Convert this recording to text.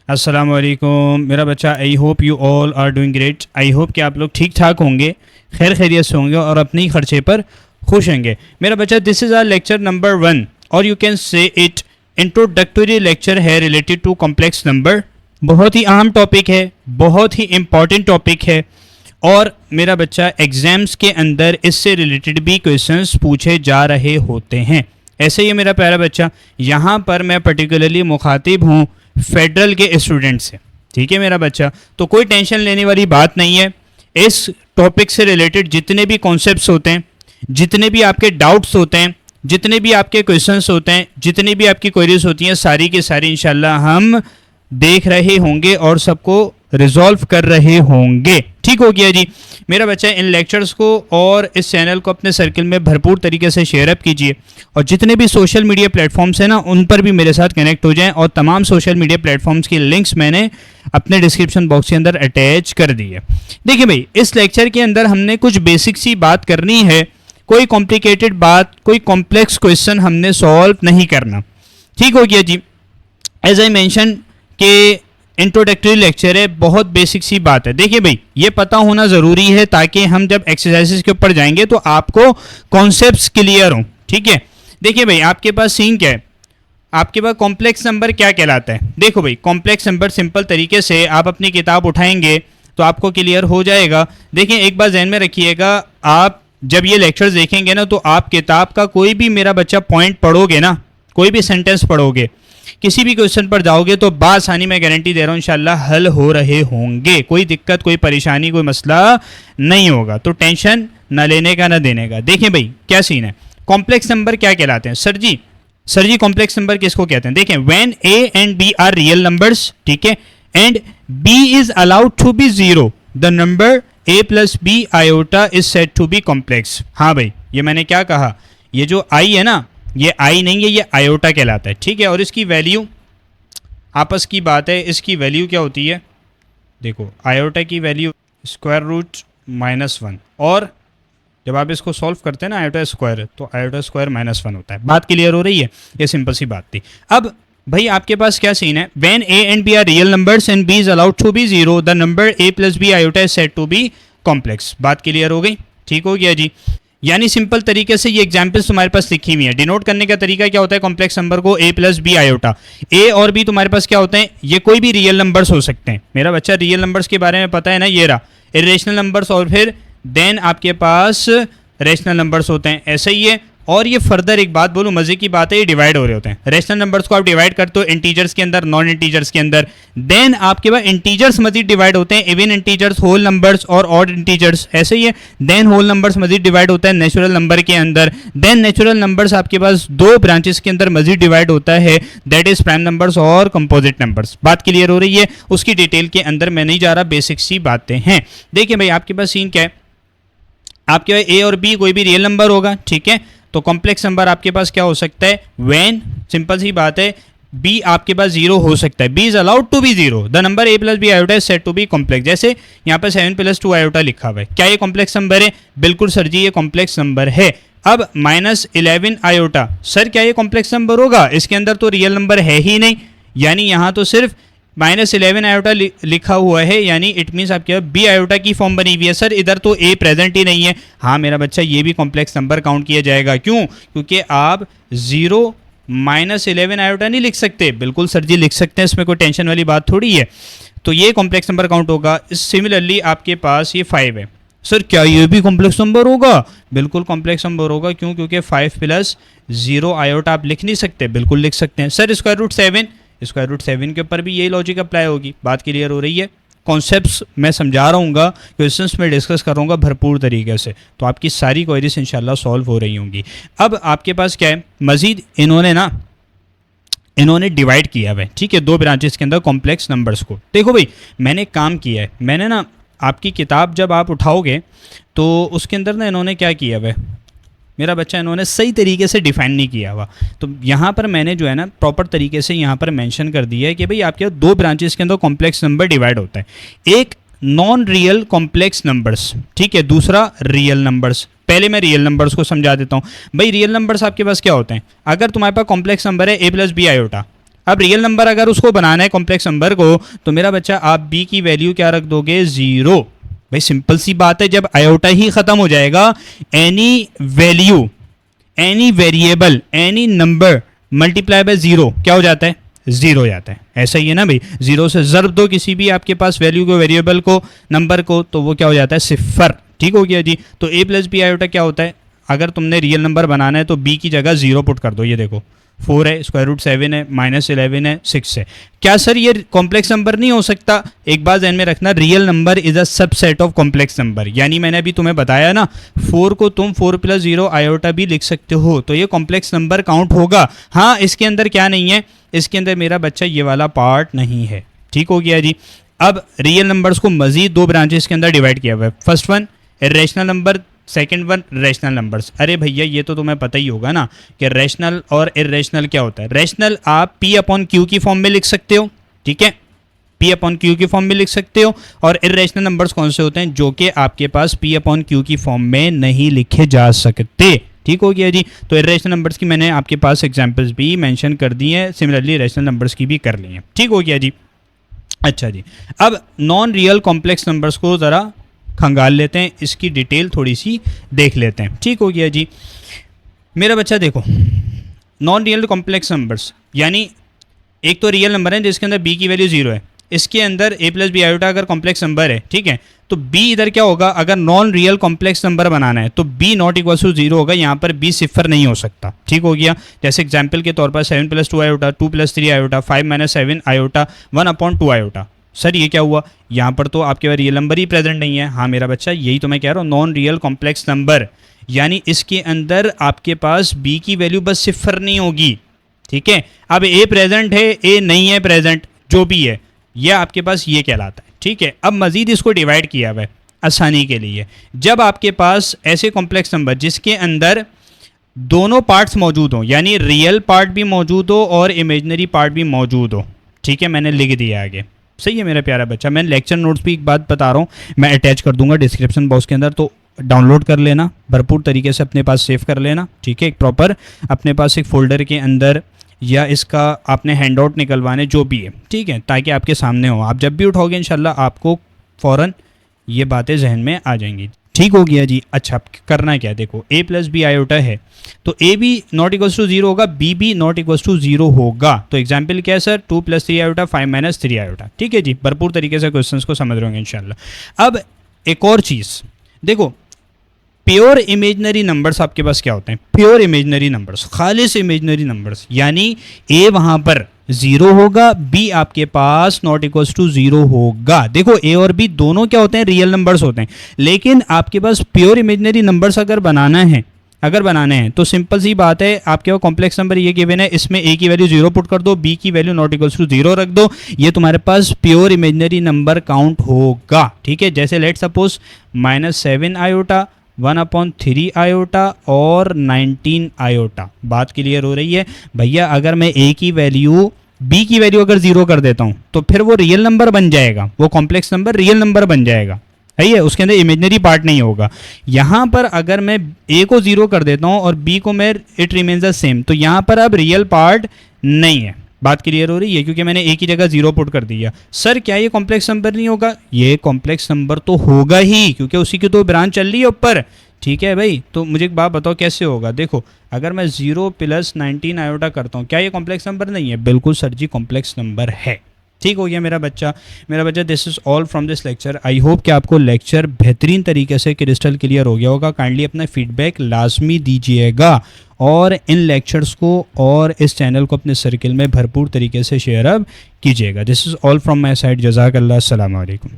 अस्सलाम वालेकुम मेरा बच्चा। I hope you all are doing great. I hope कि आप लोग ठीक ठाक होंगे, खैर खैरियत से होंगे और अपने खर्चे पर खुश होंगे। मेरा बच्चा, this is are lecture number 1 और you can say it introductory lecture है रिलेटेड टू कॉम्प्लेक्स नंबर। बहुत ही अहम टॉपिक है, बहुत ही इम्पॉर्टेंट टॉपिक है और मेरा बच्चा एग्जाम्स के अंदर इससे रिलेटेड भी क्वेश्चंस पूछे जा रहे होते हैं। ऐसे ही मेरा प्यारा बच्चा, यहाँ पर मैं पर्टिकुलरली मुखातिब हूँ फेडरल के स्टूडेंट से, ठीक है मेरा बच्चा। तो कोई टेंशन लेने वाली बात नहीं है। इस टॉपिक से रिलेटेड जितने भी कॉन्सेप्ट्स होते हैं, जितने भी आपके डाउट्स होते हैं, जितने भी आपके क्वेश्चंस होते हैं, जितनी भी आपकी क्वेरीज होती हैं, सारी की सारी इंशाल्लाह हम देख रहे होंगे और सबको रिजॉल्व कर रहे होंगे। ठीक हो गया जी मेरा बच्चा। इन लेक्चर्स को और इस चैनल को अपने सर्कल में भरपूर तरीके से शेयर अप कीजिए और जितने भी सोशल मीडिया प्लेटफॉर्म्स हैं ना, उन पर भी मेरे साथ कनेक्ट हो जाएं। और तमाम सोशल मीडिया प्लेटफॉर्म्स की लिंक्स मैंने अपने डिस्क्रिप्शन बॉक्स के अंदर अटैच कर दी है। देखिए भाई, इस लेक्चर के अंदर हमने कुछ बेसिक सी बात करनी है। कोई कॉम्प्लिकेटेड बात, कोई कॉम्प्लेक्स क्वेश्चन हमने सॉल्व नहीं करना। ठीक हो गया जी। एज आई मेंशन कि इंट्रोडक्टरी लेक्चर है, बहुत बेसिक सी बात है। देखिए भाई, ये पता होना ज़रूरी है ताकि हम जब एक्सरसाइजेस के ऊपर जाएंगे तो आपको कॉन्सेप्ट्स क्लियर हों। ठीक है, देखिए भाई, आपके पास सीन क्या है, आपके पास कॉम्प्लेक्स नंबर क्या कहलाता है। देखो भाई, कॉम्प्लेक्स नंबर सिंपल तरीके से आप अपनी किताब उठाएंगे तो आपको क्लियर हो जाएगा। देखिए, एक बात ज़हन में रखिएगा, आप जब ये लेक्चर्स देखेंगे ना तो आप किताब का कोई भी मेरा बच्चा पॉइंट पढ़ोगे ना, कोई भी सेंटेंस पढ़ोगे, किसी भी क्वेश्चन पर जाओगे तो बासानी मैं गारंटी दे रहा हूँ इंशाल्लाह हल हो रहे होंगे। कोई दिक्कत, कोई परेशानी, कोई मसला नहीं होगा। तो टेंशन ना लेने का ना देने का। देखिए भाई, क्या सीन है, कॉम्प्लेक्स नंबर क्या कहलाते हैं। सर जी कॉम्प्लेक्स नंबर किसको कहते हैं। देखें, when A and B are real numbers, ठीक है, and B is allowed to be zero, the number A plus B iota is said to be complex. हाँ भाई, ये मैंने क्या कहा, ये जो आई है ना, ये आई नहीं है, ये आयोटा कहलाता है। ठीक है, और इसकी वैल्यू आपस की बात है, इसकी वैल्यू क्या होती है। देखो, आयोटा की वैल्यू स्क्वायर रूट -1 और जब आप इसको सॉल्व करते हैं ना आयोटा स्क्वायर, तो आयोटा स्क्वायर -1 होता है। बात क्लियर हो रही है, ये सिंपल सी बात थी। अब भाई आपके पास क्या सीन है, when A and B are real numbers and B is allowed to be zero, the number A plus B iota is said to be complex. बात क्लियर हो गई, ठीक हो गया जी। यानी सिंपल तरीके से ये एग्जाम्पल्स तुम्हारे पास लिखी हुई है। डिनोट करने का तरीका क्या होता है कॉम्प्लेक्स नंबर को, ए प्लस बी आयोटा। ए और बी तुम्हारे पास क्या होते हैं, ये कोई भी रियल नंबर्स हो सकते हैं। मेरा बच्चा, रियल नंबर्स के बारे में पता है ना, ये रहा इरेशनल नंबर्स और फिर देन आपके पास रेशनल नंबर्स होते हैं। ऐसे ही है। और ये फर्दर एक बात बोलूँ, मजे की बात है, ये डिवाइड हो रहे होते हैं। रेशनल नंबर्स को आप डिवाइड करते हो इंटीजर्स के अंदर, नॉन इंटीजर्स के अंदर। देन आपके पास इंटीजर्स मजीद डिवाइड होते हैं, इवन इंटीजर्स, होल नंबर्स और ऑड इंटीजर्स। ऐसे ही है। देन होल नंबर्स मजीद डिवाइड होता है नेचुरल नंबर के अंदर। देन नेचुरल नंबर्स आपके पास दो ब्रांचेस के अंदर मजीद डिवाइड होता है, दैट इज प्राइम नंबर्स और कंपोजिट नंबर्स। बात क्लियर हो रही है, उसकी डिटेल के अंदर मैं नहीं जा रहा, बेसिक सी बातें हैं। देखिए भाई, आपके पास सीन क्या है, आपके पास ए और बी कोई भी रियल नंबर होगा, ठीक है। तो कॉम्प्लेक्स नंबर आपके पास क्या हो सकता है, व्हेन, सिंपल सी बात है, बी आपके पास जीरो हो सकता है, B is allowed to be zero, the number A plus B iota is said to be complex. जैसे यहाँ पर 7 + 2 आयोटा लिखा हुआ है, क्या ये कॉम्प्लेक्स नंबर है। बिल्कुल सर जी, ये कॉम्प्लेक्स नंबर है। अब -11 आयोटा, सर क्या ये कॉम्प्लेक्स नंबर होगा, इसके अंदर तो रियल नंबर है ही नहीं, यानी यहाँ तो सिर्फ -11 आयोटा लिखा हुआ है, यानी इट मीन्स आपके बी आयोटा की फॉर्म बनी हुई है। सर इधर तो ए प्रेजेंट ही नहीं है। हाँ मेरा बच्चा, ये भी कॉम्प्लेक्स नंबर काउंट किया जाएगा। क्यों, क्योंकि आप 0 -11 आयोटा नहीं लिख सकते। बिल्कुल सर जी लिख सकते हैं, इसमें कोई टेंशन वाली बात थोड़ी है। तो ये कॉम्प्लेक्स नंबर काउंट होगा। सिमिलरली आपके पास ये 5 है, सर क्या ये भी कॉम्प्लेक्स नंबर होगा। बिल्कुल कॉम्प्लेक्स नंबर होगा। क्यों, क्योंकि 5 + 0 आयोटा आप लिख नहीं सकते। बिल्कुल लिख सकते हैं। सर स्क्वायर रूट 7 के ऊपर भी यही लॉजिक अप्लाई होगी। बात क्लियर हो रही है। कॉन्सेप्ट्स मैं समझा रहा हूँ, क्वेश्चंस में डिस्कस करूँगा भरपूर तरीके से, तो आपकी सारी क्वेरीज इंशाल्लाह सॉल्व हो रही होंगी। अब आपके पास क्या है, मजीद इन्होंने डिवाइड किया हुआ है, ठीक है, दो ब्रांचेस के अंदर कॉम्प्लेक्स नंबर्स को। देखो भाई, मैंने काम किया है, मैंने ना आपकी किताब जब आप उठाओगे तो उसके अंदर ना इन्होंने क्या किया हुआ है मेरा बच्चा, इन्होंने सही तरीके से डिफाइन नहीं किया हुआ। तो यहाँ पर मैंने जो है ना प्रॉपर तरीके से यहाँ पर मेंशन कर दिया है कि भाई आपके दो ब्रांचेस के अंदर कॉम्प्लेक्स नंबर डिवाइड होता है, एक नॉन रियल कॉम्प्लेक्स नंबर्स, ठीक है, दूसरा रियल नंबर्स। पहले मैं रियल नंबर्स को समझा देता हूँ। भाई रियल नंबर्स आपके पास क्या होते हैं, अगर तुम्हारे पास कॉम्प्लेक्स नंबर है a + b आयोटा, अब रियल नंबर अगर उसको बनाना है कॉम्प्लेक्स नंबर को, तो मेरा बच्चा आप बी की वैल्यू क्या रख दोगे, 0। भाई सिंपल सी बात है, जब आयोटा ही खत्म हो जाएगा, any value, any variable, any number multiply by 0 क्या हो जाता है, 0 हो जाता है। ऐसा ही है ना भाई, 0 से ज़र्ब दो किसी भी आपके पास वैल्यू को, वेरिएबल को, नंबर को, तो वो क्या हो जाता है, 0। ठीक हो गया जी। तो a प्लस बी आयोटा क्या होता है, अगर तुमने रियल नंबर बनाना है तो b की जगह 0 पुट कर दो। ये देखो 4 है, स्क्वायर रूट 7 है, -11 है, 6 है। क्या सर ये कॉम्प्लेक्स नंबर नहीं हो सकता? एक बात ध्यान में रखना, real number is a subset of complex number. यानी मैंने अभी तुम्हें बताया ना, 4 को तुम 4 + 0 आयोटा भी लिख सकते हो, तो ये कॉम्प्लेक्स नंबर काउंट होगा। हाँ, इसके अंदर क्या नहीं है, इसके अंदर मेरा बच्चा ये वाला पार्ट नहीं है। ठीक हो गया जी। अब रियल नंबर्स को मजीद 2 ब्रांचेस के अंदर डिवाइड किया हुआ है। First one irrational number, second one rational numbers. अरे भैया ये तो तुम्हें पता ही होगा ना कि रैशनल और इरेशनल क्या होता है। रैशनल आप P/Q की फॉर्म में लिख सकते हो, ठीक है, P/Q की फॉर्म में लिख सकते हो। और इरेशनल नंबर्स कौन से होते हैं, जो कि आपके पास P/Q की फॉर्म में नहीं लिखे जा सकते। ठीक हो गया जी। तो इरेशनल नंबर्स की मैंने आपके पास एग्जांपल्स भी मेंशन कर दी हैं, सिमिलरली रैशनल नंबर्स की भी कर ली हैं। ठीक हो गया जी। अच्छा जी, अब नॉन रियल कॉम्प्लेक्स नंबर्स को ज़रा खंगाल लेते हैं, इसकी डिटेल थोड़ी सी देख लेते हैं। ठीक हो गया जी। मेरा बच्चा देखो, नॉन रियल कॉम्प्लेक्स नंबर्स यानी एक तो रियल नंबर है जिसके अंदर b की वैल्यू 0 है, इसके अंदर a प्लस बी आयोटा अगर कॉम्प्लेक्स नंबर है, ठीक है, तो b इधर क्या होगा, अगर नॉन रियल कॉम्प्लेक्स नंबर बनाना है तो b नॉट इक्वल टू 0 होगा। यहाँ पर b सिफर नहीं हो सकता। ठीक हो गया। जैसे एग्जाम्पल के तौर पर 7 + 2 iota, 2 + 3 iota, 5 - 7 iota, 1/2 iota. Sir ये क्या हुआ, यहाँ पर तो आपके पास रियल नंबर ही प्रेजेंट नहीं है। हाँ मेरा बच्चा, यही तो मैं कह रहा हूँ, नॉन रियल कॉम्प्लेक्स नंबर यानी इसके अंदर आपके पास b की वैल्यू बस सिफर नहीं होगी। ठीक है, अब a प्रेजेंट है, a नहीं है प्रेजेंट, जो भी है ये आपके पास ये कहलाता है। ठीक है, अब मजीद इसको डिवाइड किया हुआ है आसानी के लिए। जब आपके पास ऐसे कॉम्प्लेक्स नंबर जिसके अंदर दोनों पार्ट्स मौजूद हों, यानी रियल पार्ट भी मौजूद हो और इमेजनरी पार्ट भी मौजूद हो, ठीक है, मैंने लिख दिया आगे। सही है मेरा प्यारा बच्चा। मैं लेक्चर नोट्स भी एक बात बता रहा हूँ, मैं अटैच कर दूंगा डिस्क्रिप्शन बॉक्स के अंदर, तो डाउनलोड कर लेना, भरपूर तरीके से अपने पास सेव कर लेना। ठीक है, एक प्रॉपर अपने पास एक फोल्डर के अंदर, या इसका आपने हैंड आउट निकलवाने, जो भी है, ठीक है, ताकि आपके सामने हो। आप जब भी उठाओगे इंशाल्लाह आपको फ़ौरन ये बातें जहन में आ जाएंगी। ठीक हो गया जी। अच्छा, करना क्या है, देखो a प्लस बी आयोटा है तो a भी नॉट इक्वल्स टू 0 होगा, b भी नॉट इक्वल्स टू 0 होगा। तो एग्जाम्पल क्या है सर, 2 + 3 आयोटा, 5 - 3 आयोटा। ठीक है जी, भरपूर तरीके से क्वेश्चंस को समझ रहे होंगे इंशाल्लाह। अब एक और चीज़ देखो, प्योर इमेजनरी नंबर्स आपके पास क्या होते हैं, प्योर इमेजनरी नंबर्स, खालिस इमेजनरी नंबर्स, यानी a वहाँ पर 0 होगा, b आपके पास नॉट इक्वल्स टू 0 होगा। देखो a और b दोनों क्या होते हैं, रियल नंबर्स होते हैं, लेकिन आपके पास प्योर इमेजनरी नंबर्स अगर बनाने हैं तो सिंपल सी बात है, आपके पास कॉम्प्लेक्स नंबर ये गिवन है, इसमें a की वैल्यू 0 पुट कर दो, b की वैल्यू नॉट इक्वल्स टू 0 रख दो, ये तुम्हारे पास प्योर इमेजनरी नंबर काउंट होगा। ठीक है, जैसे लेट सपोज -7 आयोटा, 1/3 आयोटा और 19 आयोटा। बात क्लियर हो रही है भैया। अगर मैं a की वैल्यू b की वैल्यू अगर 0 कर देता हूं तो फिर वो रियल नंबर बन जाएगा, वो कॉम्प्लेक्स नंबर रियल नंबर बन जाएगा, है, उसके अंदर इमेजनरी पार्ट नहीं होगा। यहां पर अगर मैं a को 0 कर देता हूं और b को मैं इट रिमेन्स द सेम, तो यहां पर अब रियल पार्ट नहीं है। बात क्लियर हो रही है, क्योंकि मैंने a की जगह 0 पुट कर दिया। सर क्या ये कॉम्प्लेक्स नंबर नहीं होगा, ये कॉम्प्लेक्स नंबर तो होगा ही, क्योंकि उसी की तो ब्रांच चल रही है ऊपर। ठीक है भाई, तो मुझे एक बात बताओ कैसे होगा। देखो, अगर मैं 0 + 19 आयोटा करता हूँ, क्या ये कॉम्प्लेक्स नंबर नहीं है? बिल्कुल सर जी, कॉम्प्लेक्स नंबर है। ठीक हो गया मेरा बच्चा। This is all from this lecture. I hope कि आपको लेक्चर बेहतरीन तरीके से क्रिस्टल क्लियर हो गया होगा। काइंडली अपना फीडबैक लाजमी दीजिएगा और इन लेक्चर्स को और इस चैनल को अपने सर्किल में भरपूर तरीके से शेयर अप कीजिएगा। This is all from my side. जज़ाकल्लाह, अस्सलाम वालेकुम।